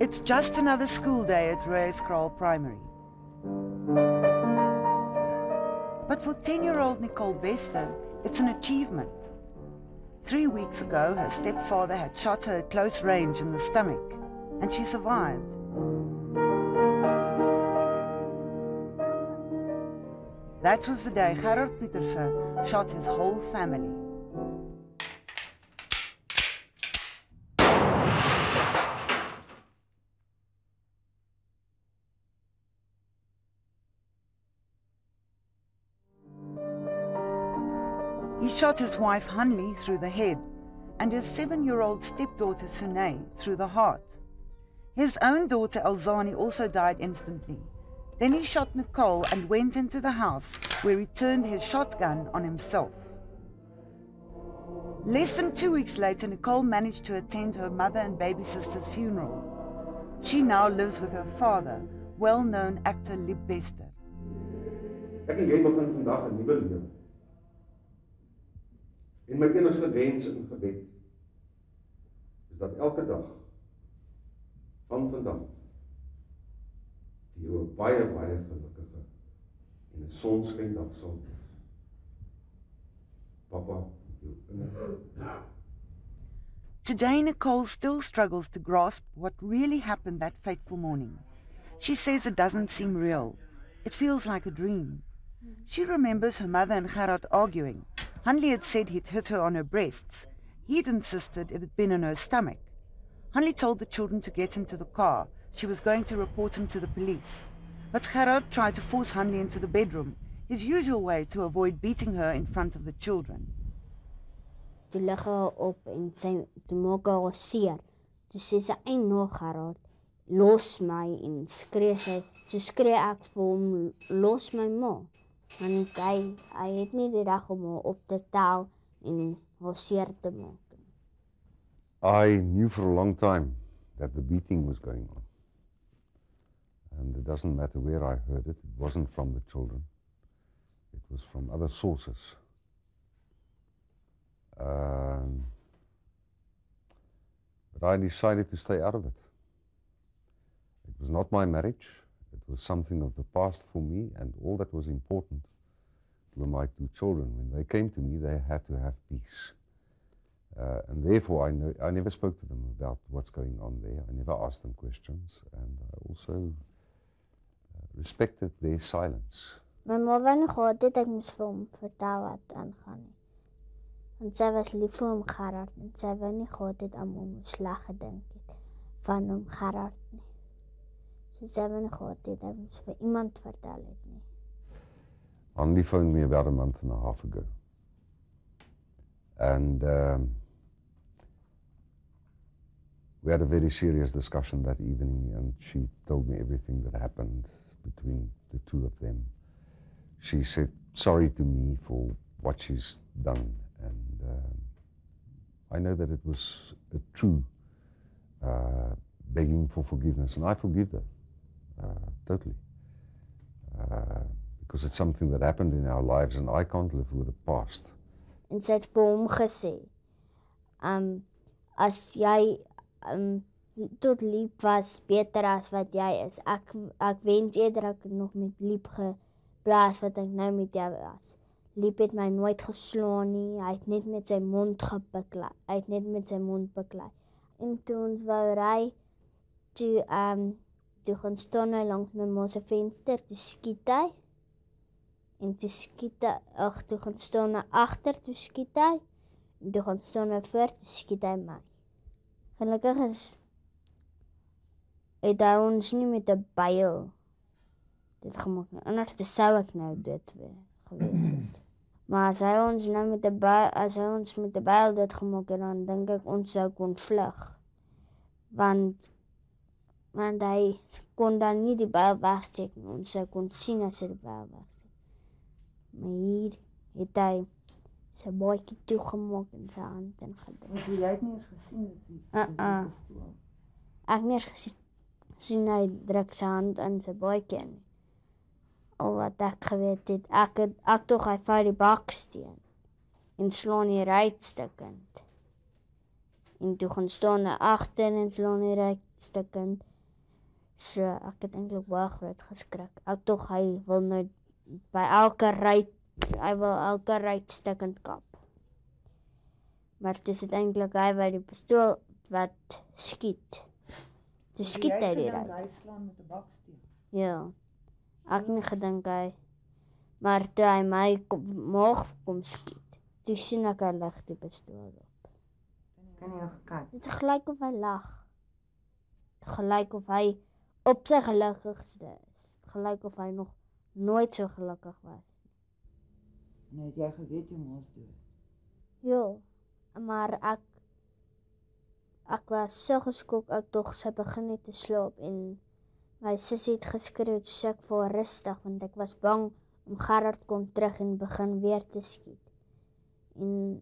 It's just another school day at Laerskool Primary. But for 10-year-old Nicole Bester, it's an achievement. 3 weeks ago, her stepfather had shot her at close range in the stomach, and she survived. That was the day Gerhard Pieters shot his whole family. He shot his wife Hanli through the head and his 7-year-old stepdaughter Sunay through the heart. His own daughter Elzani also died instantly. Then he shot Nicole and went into the house where he turned his shotgun on himself. Less than 2 weeks later, Nicole managed to attend her mother and baby sister's funeral. She now lives with her father, well-known actor Nicole Bester. Ek en jy begin vandag 'n nuwe lewe. En my enigste wens in gebed is dat elke dag van vandag vir jou 'n baie gelukkige en 'n sonskyndag sal wees. Papa, jou innerlike. Today, Nicole still struggles to grasp what really happened that fateful morning. She says it doesn't seem real. It feels like a dream. She remembers her mother and Gerhard arguing. Hanli had said he'd hit her on her breasts. He'd insisted it had been in her stomach. Hanli told the children to get into the car. She was going to report him to the police. But Gerhard tried to force Hanli into the bedroom, his usual way to avoid beating her in front of the children. Toe lig haar op en toe maak haar seer. Toe sê sy, "Ei nog Gerhard, los my," en skree sy. Toe skree ek vir hom, "Los my ma." Want hy het nie die reg om haar op te tel en haar seer te maak. I knew for a long time that the beating was going on. And it doesn't matter where I heard it. It wasn't from the children. It was from other sources. But I decided to stay out of it. It was not my marriage. It was something of the past for me, and all that was important were my 2 children. When they came to me, they had to have peace. And therefore, I never spoke to them about what's going on there. I never asked them questions, and I also respected their silence. My ma wou nie gehad het ek moes vir hom vertel wat aangaan nie. Want sy was lief vir hom Gerhard, en sy wou nie gehad het aan hom sleg gedink het van hom Gerhard nie. So sy wou nie gehad het ek moes vir iemand vertel het nie. Hanli phoned me about a month and a half ago. And we had a very serious discussion that evening, and she told me everything that happened between the 2 of them. She said sorry to me for what she's done, and I know that it was a true begging for forgiveness, and I forgive her totally. Because it's something that happened in our lives, and I can't live with the past. En sy het vir hom gesê, as jy tot lief was, beter as wat jy is. Ek wens eerder ek nog met lief geblaas wat ek nou met jou was. Lief het my nooit geslaan nie, hy het net met sy mond beklei. En toe ons wou ry, toe gaan staan hy langs my ma se venster, toe skiet hy. En toe skiet hy, toe gaan staan hy agter, toe skiet hy. En toe gaan staan hy voor, toe skiet hy my. Gelukkig het hy ons nie met 'n byl dit gemaak nie. Anders sou ek nou dood gewees het. Maar as hy ons met 'n byl dit gemaak het, dan dink ek ons sou kon vlug. Want hy kon dan nie die byl wegsteek nie. Ons sou kon sien as hy die byl wegsteek. Maar hier het hy sy baadjie toegemaak en sy hand ingedruk. Jy het nie eens gesien dat hy Ek nie eens gesien hy druk sy hand in sy baadjie in. Al wat ek geweet het, ek tog hy vat die baksteen en slaan die ruitstukkend. En toe gaan staan hy agter en slaan die ruitstukkend. So ek het eintlik baie groot geskrik. Ek tog hy wil nou by elke ruit stikkend kap. Maar toe is dit eintlik hy by die pistool wat skiet. Toe skiet hy die ruit. Hy slaan met 'n baksteen. Ja. Ek het nie gedink hy. Maar toe hy my maag kom skiet, toe sien ek hy lig die pistool op. Kan jy nog kyk? Dit gelyk of hy lag. Dit gelyk of hy op sy gelukkigste is. Gelyk of hy nog nooit so gelukkig was. Nee, het jy geweet jy moes doen? Ja, maar ek was so geskok, ek tog sy begin net te slaap en my sussie het geskreeu, so ek voel rustig, want ek was bang om Gerhard kom terug en begin weer te skiet. En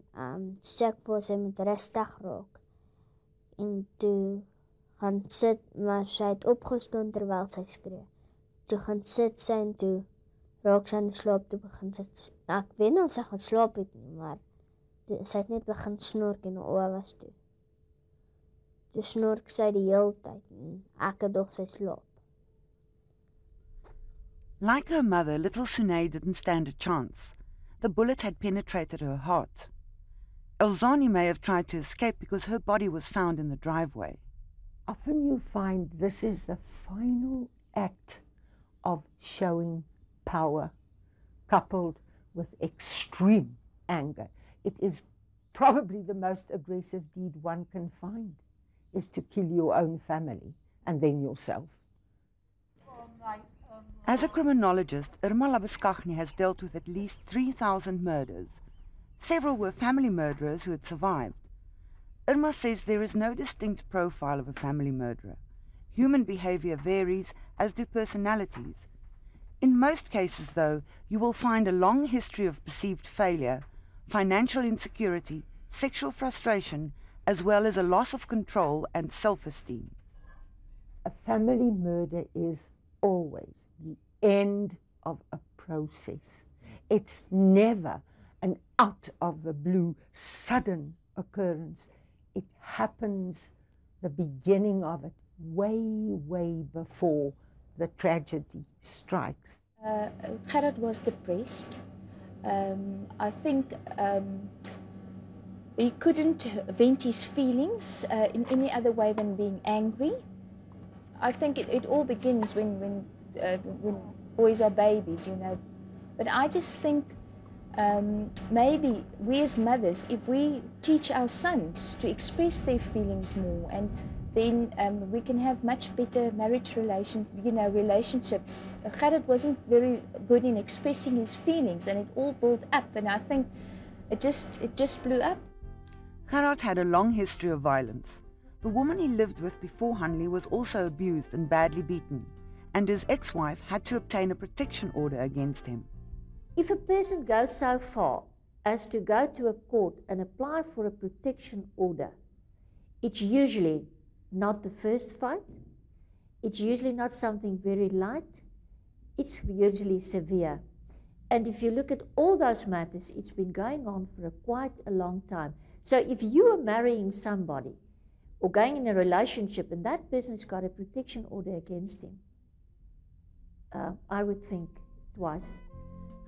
so ek voel sy moet rustig raak. En toe gaan sit, maar sy het opgestaan terwyl sy skree. Toe gaan sit sy en toe raak sy in slaap toe begin sit. Ek weet nie of sy gaan slaap het nie, maar sy het net begin snork en haar oë was toe. Toe snork sy die hele tyd en ek het dog sy slaap. Like her mother, little Sunay didn't stand a chance. The bullet had penetrated her heart. Elzani may have tried to escape because her body was found in the driveway. Often you find this is the final act of showing power, coupled with extreme anger. It is probably the most aggressive deed one can find, is to kill your own family and then yourself. As a criminologist, Irma Labuschagne has dealt with at least 3,000 murders. Several were family murderers who had survived. Irma says there is no distinct profile of a family murderer. Human behavior varies, as do personalities. In most cases, though, you will find a long history of perceived failure, financial insecurity, sexual frustration, as well as a loss of control and self-esteem. A family murder is always the end of a process. It's never an out-of-the-blue, sudden occurrence. It happens, the beginning of it, way before the tragedy strikes. Gerhard was depressed. I think he couldn't vent his feelings in any other way than being angry. I think it all begins when boys are babies, you know. But I just think maybe we as mothers, if we teach our sons to express their feelings more, and then we can have much better marriage relationships. Gerhard wasn't very good in expressing his feelings, and it all built up, and I think it just blew up. Gerhard had a long history of violence. The woman he lived with before Hanley was also abused and badly beaten, and his ex-wife had to obtain a protection order against him. If a person goes so far as to go to a court and apply for a protection order, it's usually not the first fight, it's usually not something very light, it's usually severe. And if you look at all those matters, it's been going on for quite a long time. So if you are marrying somebody or going in a relationship and that person's got a protection order against him, I would think twice.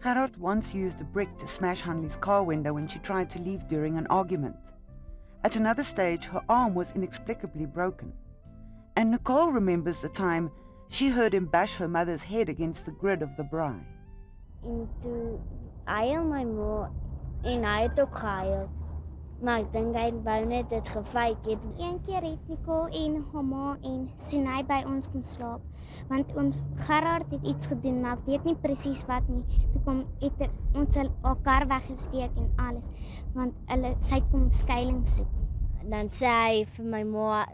Gerhard once used a brick to smash Hanley's car window when she tried to leave during an argument. At another stage, her arm was inexplicably broken. And Nicole remembers the time she heard him bash her mother's head against the grid of the braai. En toe huil my ma en hy het ook gehuil. Maar ek dink hy wou net dit gefake het. Een keer het Nicole en haar ma en Sunay by ons kom slaap. Want Gerhard het iets gedoen, maar ek weet nie presies wat nie. Toe het ons haar kar weggesteek en alles. Want sy kom skuiling soek. Dan sê hy vir my ma,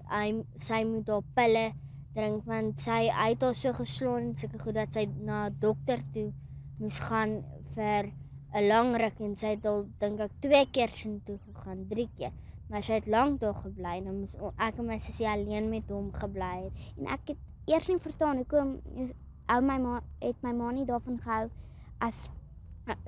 sy moet haar pille drink, want hy het haar so geslaan en sulke goed dat sy na 'n dokter toe moes gaan vir 'n lang ruk, en sy het al dink ek 2 keer sin toe gegaan, 3 keer. Maar sy het lank daar gebly en dan moes ek en my sussie alleen met hom gebly het. En ek het eers nie verstaan hoekom het my ma nie daarvan gehou as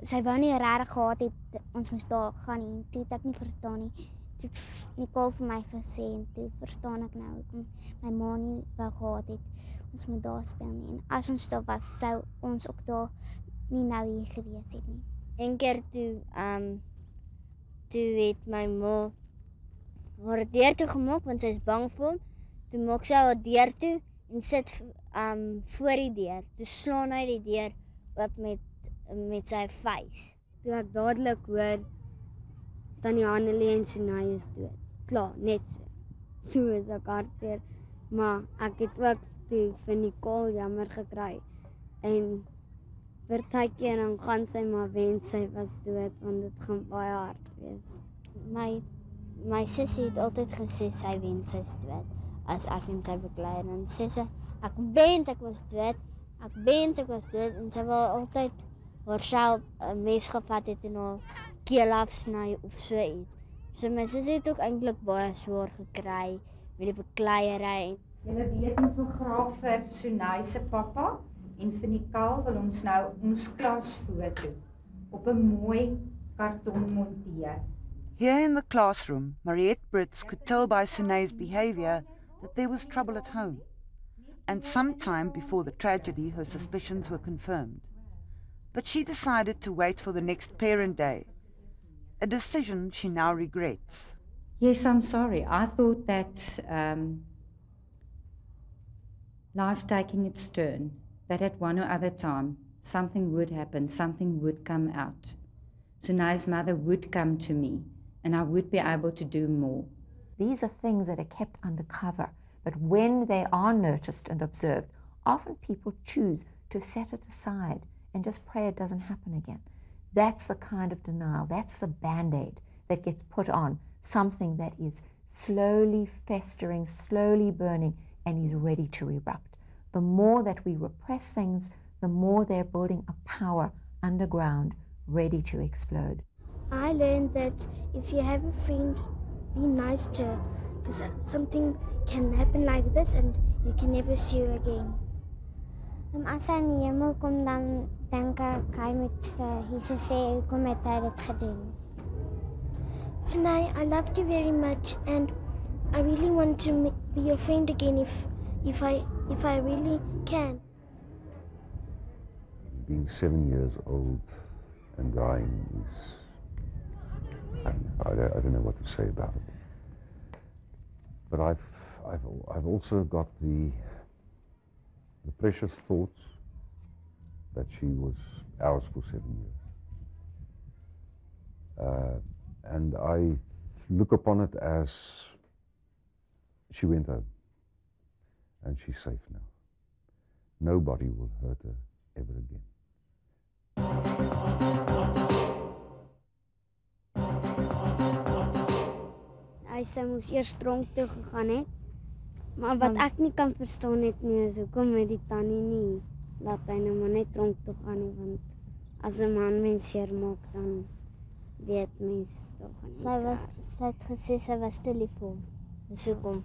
sy wou nie regtig gehad het ons moes daar gaan nie. Toe het ek nie verstaan nie. Toe het Nicole vir my gesê en toe verstaan ek nou hoekom my ma nie wou gehad het ons moet daar speel nie. En as ons daar was, sou ons ook daar nie nou hier gewees het nie. Een keer toe het my ma haar deur toe gemaak, want sy is bang vir hom. Toe maak sy haar deur toe en sit voor die deur. Toe slaan hy die deur oop met sy vuis. Toe ek dadelik hoor, Tannie Annelie en Sinai is dood. Klaar, net so. Toe is ek hartseer, maar ek het ook toe vir Nicole jammer gekry. En partykeer dan gaan sy maar wens sy was dood, want dit gaan baie hard wees. My sussie het altyd gesê sy wens sy is dood, as ek en sy beklei. En dan sê sy, ek wens ek was dood, en sy wil altyd haarself 'n mes gevat het en haar keel afsny of so iets. So my sussie het ook eintlik baie swaar gekry met die bekleierery. Julle weet ons wil graag vir Sunay se pappa en vir Nicole wil ons nou ons klasfoto op 'n mooi karton monteer. Here in the classroom, Mariette Brits could tell by Sunay's behaviour that there was trouble at home. And sometime before the tragedy, her suspicions were confirmed. But she decided to wait for the next parent day, a decision she now regrets. Yes, I'm sorry. I thought that life taking its turn, that at one or other time something would happen, something would come out. Sunay's mother would come to me and I would be able to do more. These are things that are kept undercover, but when they are noticed and observed, often people choose to set it aside and just pray it doesn't happen again. That's the kind of denial, that's the band-aid that gets put on something that is slowly festering, slowly burning, and is ready to erupt. The more that we repress things, the more they're building a power underground, ready to explode. I learned that if you have a friend, be nice to her, because something can happen like this and you can never see her again. As hy in die hemel kom, dan dink ek hy moet vir Jesus sê hoekom het hy dit gedoen. Sunay, I loved you very much and I really want to be your friend again if I really can. Being 7 years old and dying is, I don't know what to say about it. But I've also got the precious thoughts that she was ours for 7 years. And I look upon it as she went home and she's safe now. Nobody will hurt her ever again. Sy moes eers tronk toe gegaan het, maar wat ek nie kan verstaan het nie is hoekom het die tannie nie laat hy nou maar net tronk toe gaan nie, want as 'n man mens seermaak dan weet mens tog nie. Sy het gesê sy was te lief vir hom. Dis hoekom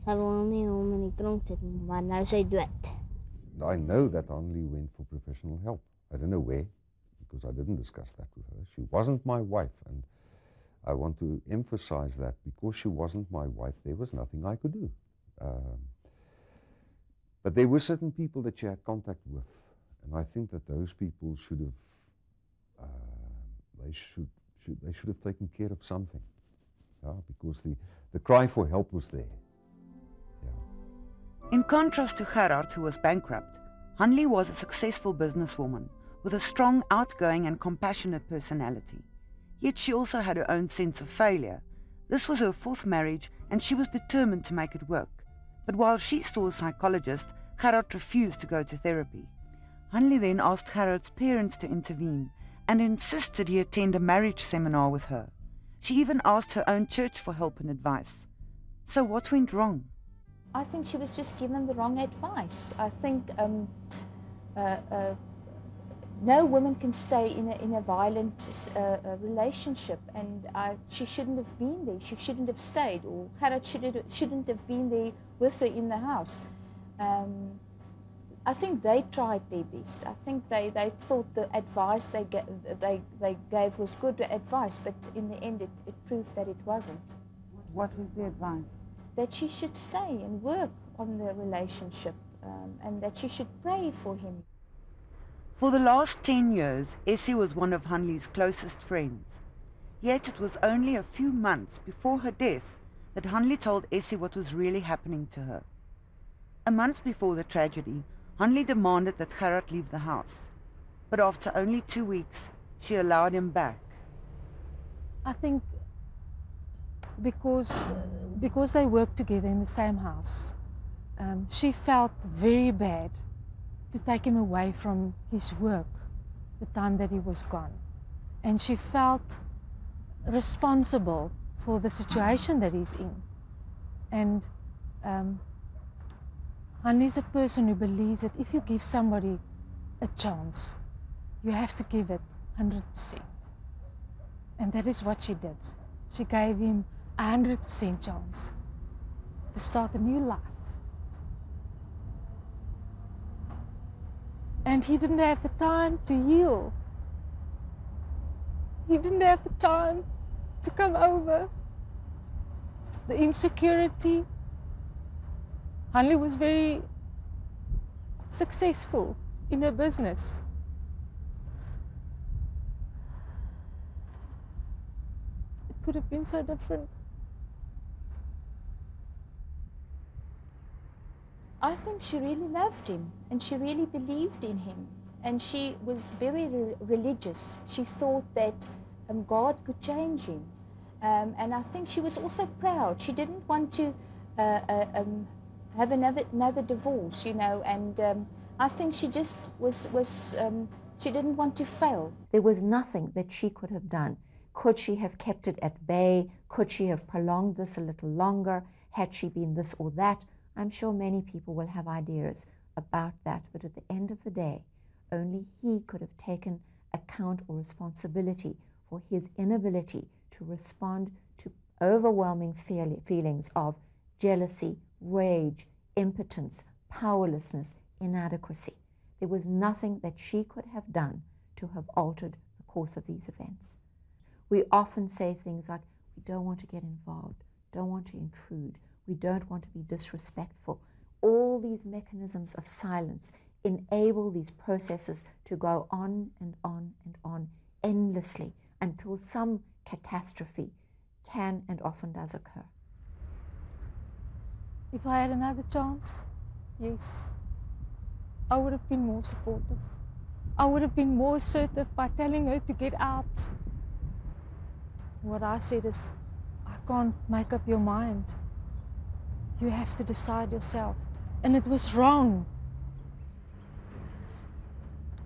sy wil nie hom in die tronk sit nie, maar nou is hy dood. I know that Annelie went for professional help. I don't know where, because I didn't discuss that with her. She wasn't my wife, and I want to emphasize that because she wasn't my wife, there was nothing I could do. But there were certain people that she had contact with, and I think that those people should have, they should have taken care of something, because the cry for help was there. Yeah. In contrast to Gerhard, who was bankrupt, Annelie was a successful businesswoman with a strong, outgoing and compassionate personality. Yet she also had her own sense of failure. This was her fourth marriage and she was determined to make it work. But while she saw a psychologist, Gerhard refused to go to therapy. Annelie then asked Gerhard's parents to intervene and insisted he attend a marriage seminar with her. She even asked her own church for help and advice. So what went wrong? I think she was just given the wrong advice. I think no woman can stay in a violent relationship, and she shouldn't have been there. She shouldn't have stayed, or Gerhard shouldn't have been there with her in the house. I think they tried their best. I think they thought the advice they gave was good advice, but in the end it proved that it wasn't. What was the advice? That she should stay and work on the relationship. and that she should pray for him. For the last 10 years, Essie was one of Hanli's closest friends. Yet it was only a few months before her death that Hanli told Essie what was really happening to her. A month before the tragedy, Hanli demanded that Gerhard leave the house. But after only 2 weeks, she allowed him back. I think because they worked together in the same house, she felt very bad to take him away from his work the time that he was gone. And she felt responsible for the situation that he's in. And Hanli's a person who believes that if you give somebody a chance, you have to give it 100%. And that is what she did. She gave him a 100% chance to start a new life. And he didn't have the time to heal. He didn't have the time to come over. The insecurity. Hanli was very successful in her business. It could have been so different. I think she really loved him and she really believed in him, and she was very religious. She thought that God could change him, and I think she was also proud. She didn't want to have another divorce, you know, and I think she just she didn't want to fail. There was nothing that she could have done. Could she have kept it at bay? Could she have prolonged this a little longer? Had she been this or that? I'm sure many people will have ideas about that, but at the end of the day, only he could have taken account or responsibility for his inability to respond to overwhelming feelings of jealousy, rage, impotence, powerlessness, inadequacy. There was nothing that she could have done to have altered the course of these events. We often say things like, we don't want to get involved, don't want to intrude, we don't want to be disrespectful. All these mechanisms of silence enable these processes to go on and on and on endlessly until some catastrophe can and often does occur. If I had another chance, yes, I would have been more supportive. I would have been more assertive by telling her to get out. What I said is, I can't make up your mind. You have to decide yourself. And it was wrong.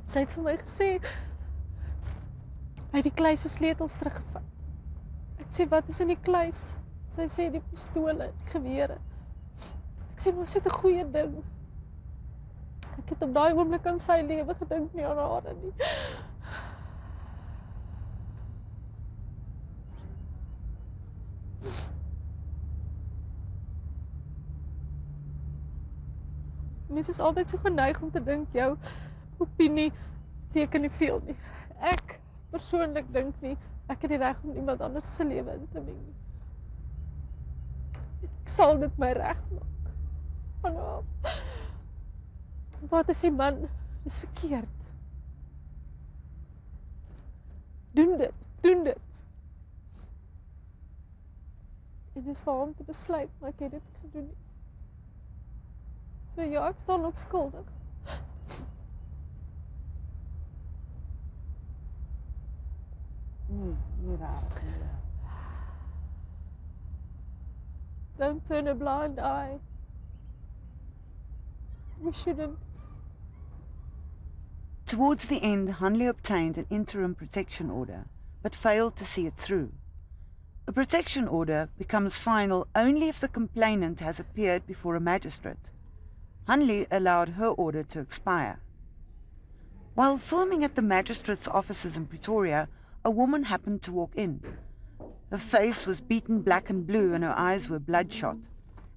Sy het vir my gesê, hy het die kluis se sleutels teruggevat. Ek sê, wat is in die kluis? Sy sê, die pistole, die gewere. Ek sê, maar is dit 'n goeie ding? Ek het op daai oomblik aan sy lewe gedink, nie aan haar nie. Mens is altyd so geneig om te dink, jou opinie teken nie veel nie. Ek persoonlik dink nie, ek het die reg om iemand anders se lewe in te meng nie. Ek sal dit my reg maak. Vanaf. Wat as die man is verkeerd? Doen dit, doen dit. En dis vir hom te besluit, maar ek het dit nie gedoen nie. So ja, ek staan ook skuldig. Nie rarig nie. Don't turn a blind eye. We shouldn't. Towards the end, Hanli obtained an interim protection order, but failed to see it through. A protection order becomes final only if the complainant has appeared before a magistrate. Hanli allowed her order to expire. While filming at the magistrate's offices in Pretoria, a woman happened to walk in. Her face was beaten black and blue and her eyes were bloodshot.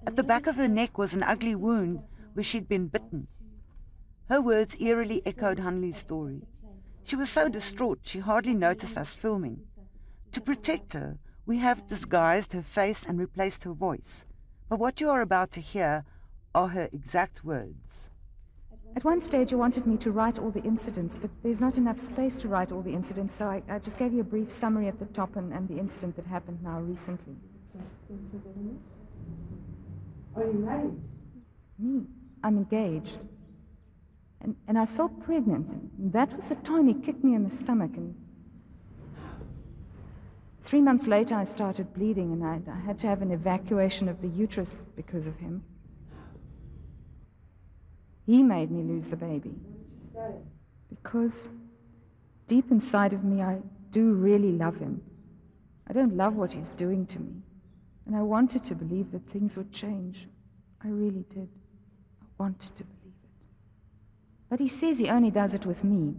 At the back of her neck was an ugly wound where she'd been bitten. Her words eerily echoed Hanli's story. She was so distraught she hardly noticed us filming. To protect her, we have disguised her face and replaced her voice. But what you are about to hear are her exact words. At one stage, you wanted me to write all the incidents, but there's not enough space to write all the incidents, so I just gave you a brief summary at the top and the incident that happened now recently. Are you married? Me? I'm engaged. And I felt pregnant. And that was the time he kicked me in the stomach. And 3 months later, I started bleeding, and I had to have an evacuation of the uterus because of him. He made me lose the baby. Because deep inside of me, I do really love him. I don't love what he's doing to me. And I wanted to believe that things would change. I really did. I wanted to believe it. But he says he only does it with me.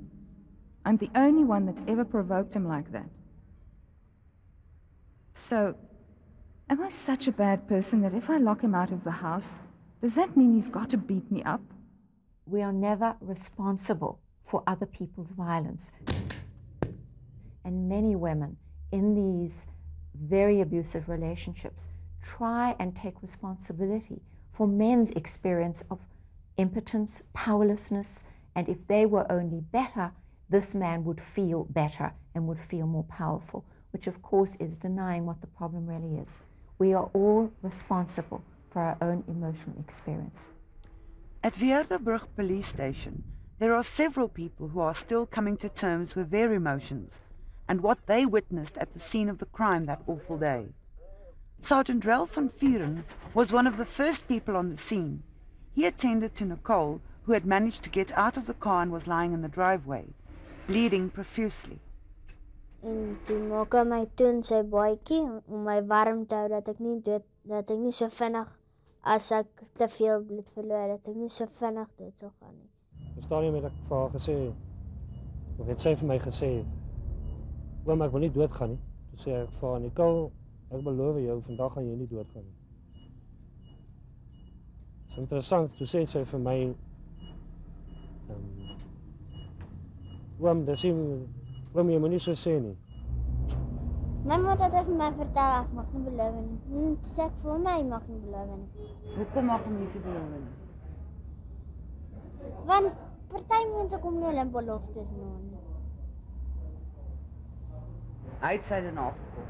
I'm the only one that's ever provoked him like that. So, am I such a bad person that if I lock him out of the house, does that mean he's got to beat me up? We are never responsible for other people's violence. And many women in these very abusive relationships try and take responsibility for men's experience of impotence, powerlessness, and if they were only better, this man would feel better and would feel more powerful, which of course is denying what the problem really is. We are all responsible for our own emotional experience. At Weerdebrug police station, there are several people who are still coming to terms with their emotions and what they witnessed at the scene of the crime that awful day. Sergeant Ralph van Vuren was one of the first people on the scene. He attended to Nicole, who had managed to get out of the car and was lying in the driveway, bleeding profusely. En toe maak hy my toe in sy baadjie om my warm te hou dat ek nie so vinnig as ek te veel bloed verloor, dat ek nie so vinnig dood sal gaan nie. Op 'n stadium het ek vir haar gesê, of het sy vir my gesê, oom, ek wil nie doodgaan nie. Toe sê ek vir haar, Nicole, ek beloof jou, vandag gaan jy nie doodgaan nie. Dit is interessant, toe sê sy vir my, oom, jy moet nie so sê nie. My moeder het vir my vertel ek mag nie beloof nie. Sê ek vir my mag nie beloof nie. Hoekom mag jy nie beloof nie? Want party mense kom nie hulle beloftes na nie. Hy het sy daarna gekom.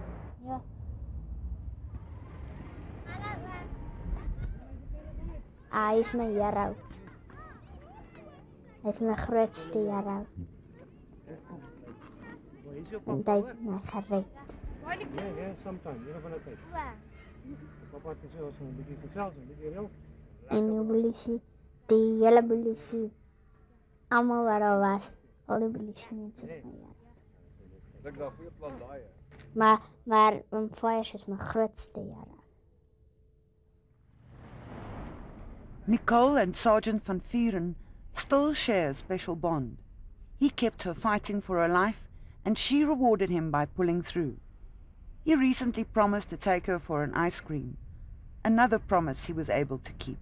Ja. Hy is my hero. Hy is my grootste hero. En hy het my gered. Ja, sometime, jy van tyd. Papa het gesê ons moet 'n bietjie gesels, 'n bietjie reël. En die polisie, die hele polisie, almal wat daar was, al die polisie mense is my hero. Ek dink daar goeie plan daai. Maar Fires is my grootste hero. Nicole and Sergeant van Vuren still share a special bond. He kept her fighting for her life, and she rewarded him by pulling through. He recently promised to take her for an ice cream, another promise he was able to keep.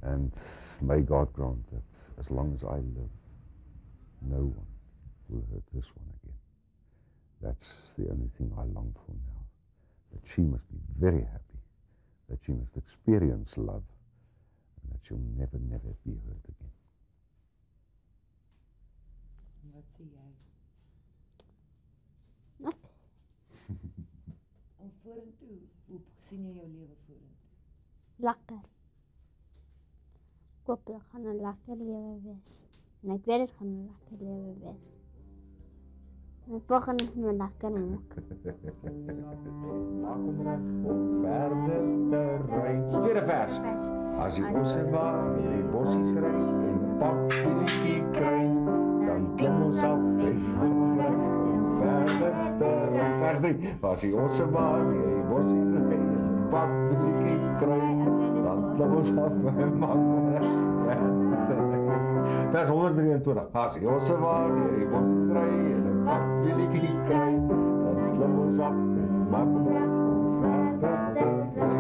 And may God grant that as long as I live, no one will hurt this one again. That's the only thing I long for now. That she must be very happy, that she must experience love, and that she'll never, never be hurt again. Wat sê jy? Niks. Om vorentoe, hoe sien jy jou lewe vorentoe? Lekker. Ek hoop dit gaan 'n lekker lewe wees. En ek weet dit gaan 'n lekker lewe wees. En ek wag net vir 'n lekker maak. Maak hom reg om verder te ry. Tweede vers. As die osse waar deur die bossies ry en 'n pakvoetjie kry, dan klim ons af en maak hom reg om verder te ry. Vers 3. As die osse waar deur die bossies ry en 'n pakvoetjie kry, dan klim ons af en maak hom reg om verder te ry. Vers 123. As die osse waar deur die bossies ry en 'n pakvoetjie kry, dan klim ons af en maak hom reg om verder te ry.